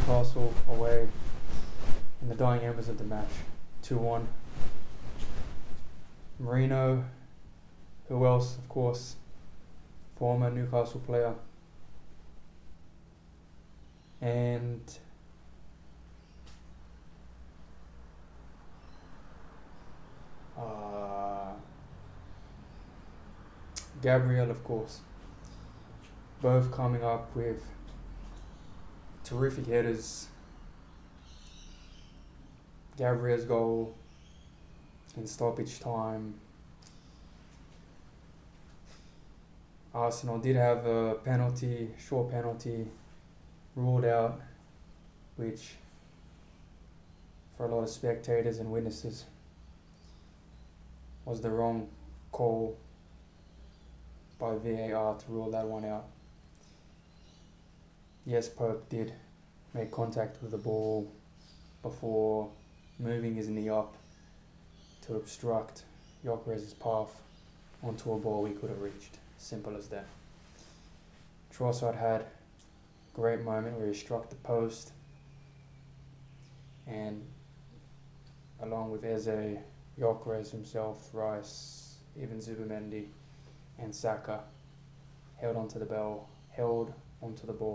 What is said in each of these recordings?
Newcastle away in the dying embers of the match, 2-1. Marino, who else, of course, former Newcastle player, and Gabriel, of course, both coming up with terrific headers. Gabriel's goal in stoppage time. Arsenal did have a short penalty, ruled out, which for a lot of spectators and witnesses was the wrong call by VAR to rule that one out. Yes, Pope did make contact with the ball before moving his knee up to obstruct Gyökeres's path onto a ball he could have reached. Simple as that. Trossard had a great moment where he struck the post, and along with Eze, Gyökeres himself, Rice, even Zubimendi and Saka held onto the ball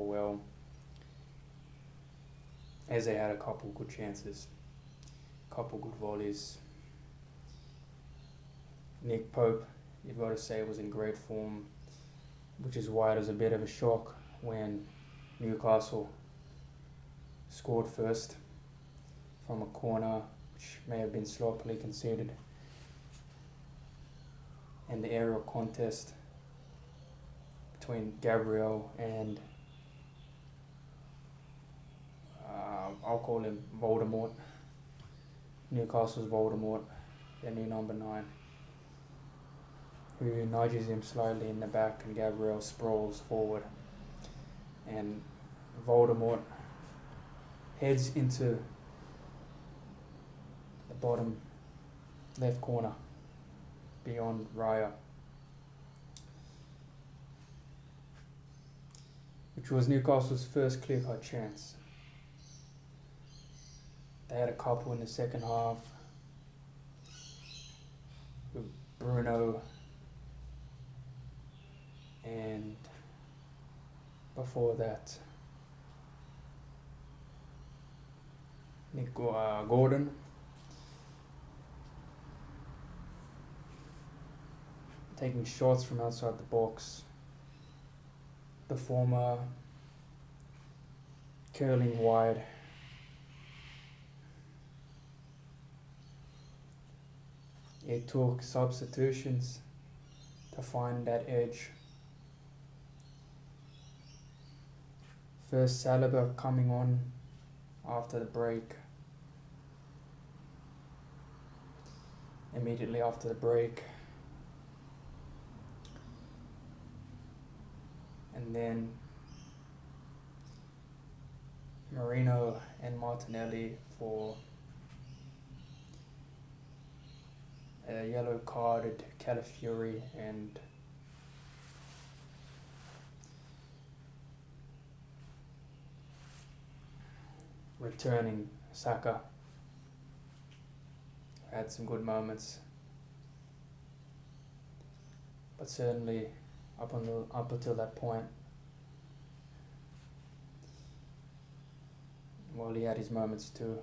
well. Eze had a couple good chances, couple good volleys. Nick Pope, you've got to say, was in great form, which is why it was a bit of a shock when Newcastle scored first from a corner, which may have been sloppily conceded. And the aerial contest between Gabriel and I'll call him Voldemort, Newcastle's Voldemort, their new number 9, who nudges him slightly in the back, and Gabriel sprawls forward, and Voldemort heads into the bottom left corner beyond Raya, which was Newcastle's first clear-cut chance. They had a couple in the second half with Bruno, and before that Gordon. Taking shots from outside the box. The former curling wide. It took substitutions to find that edge. First Saliba coming on after the break. Immediately after the break. And then Marino and Martinelli for a yellow carded Calafiori and returning Saka. Had some good moments, but certainly up until that point, well, he had his moments too.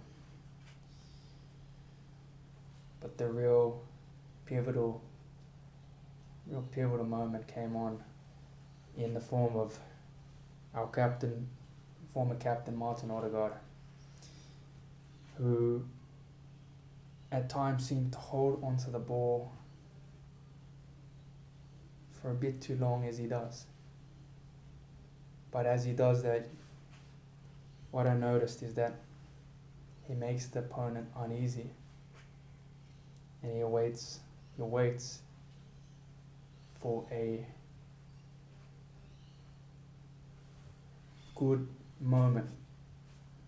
But the real pivotal moment came on in the form of our former captain Martin Odegaard, who at times seemed to hold onto the ball for a bit too long, as he does. But as he does that, what I noticed is that he makes the opponent uneasy, and he waits for a good moment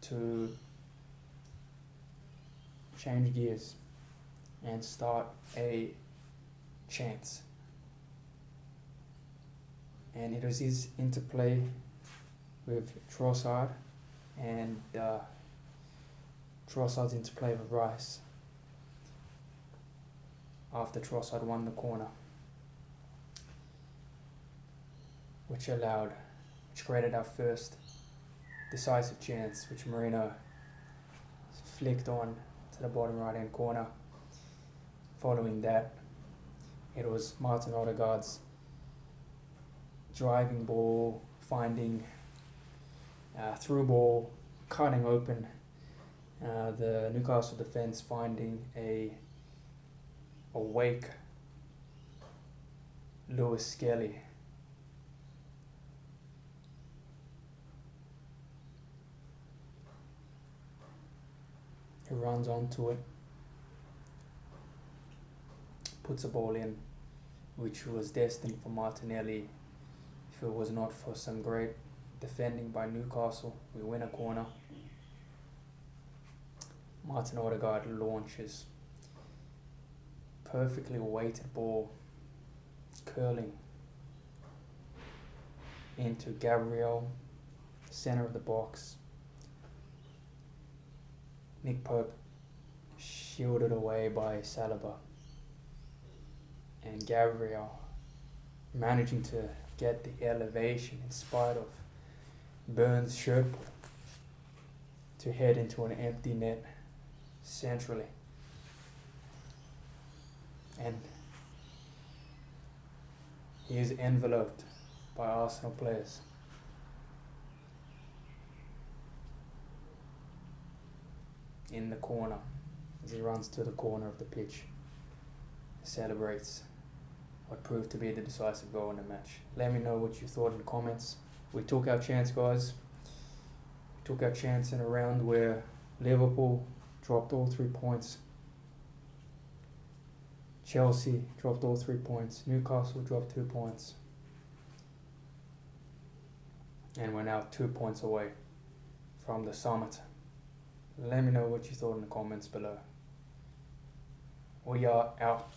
to change gears and start a chance. And it was his interplay with Trossard and Trossard's into play with Rice after Trossard won the corner, which created our first decisive chance, which Marino flicked on to the bottom right hand corner. Following that, it was Martin Odegaard's driving ball, finding through ball, cutting open the Newcastle defence, finding a awake Lewis Skelly. He runs onto it, puts a ball in, which was destined for Martinelli. If it was not for some great defending by Newcastle, we win a corner. Martin Odegaard launches, perfectly weighted ball, curling into Gabriel, center of the box. Nick Pope shielded away by Saliba, and Gabriel managing to get the elevation in spite of Burns' shirt pull to head into an empty net centrally. And he is enveloped by Arsenal players. In the corner, as he runs to the corner of the pitch, celebrates what proved to be the decisive goal in the match. Let me know what you thought in the comments. We took our chance, guys. We took our chance in a round where Liverpool dropped all 3 points. Chelsea dropped all 3 points. Newcastle dropped 2 points. And we're now 2 points away from the summit. Let me know what you thought in the comments below. We are out.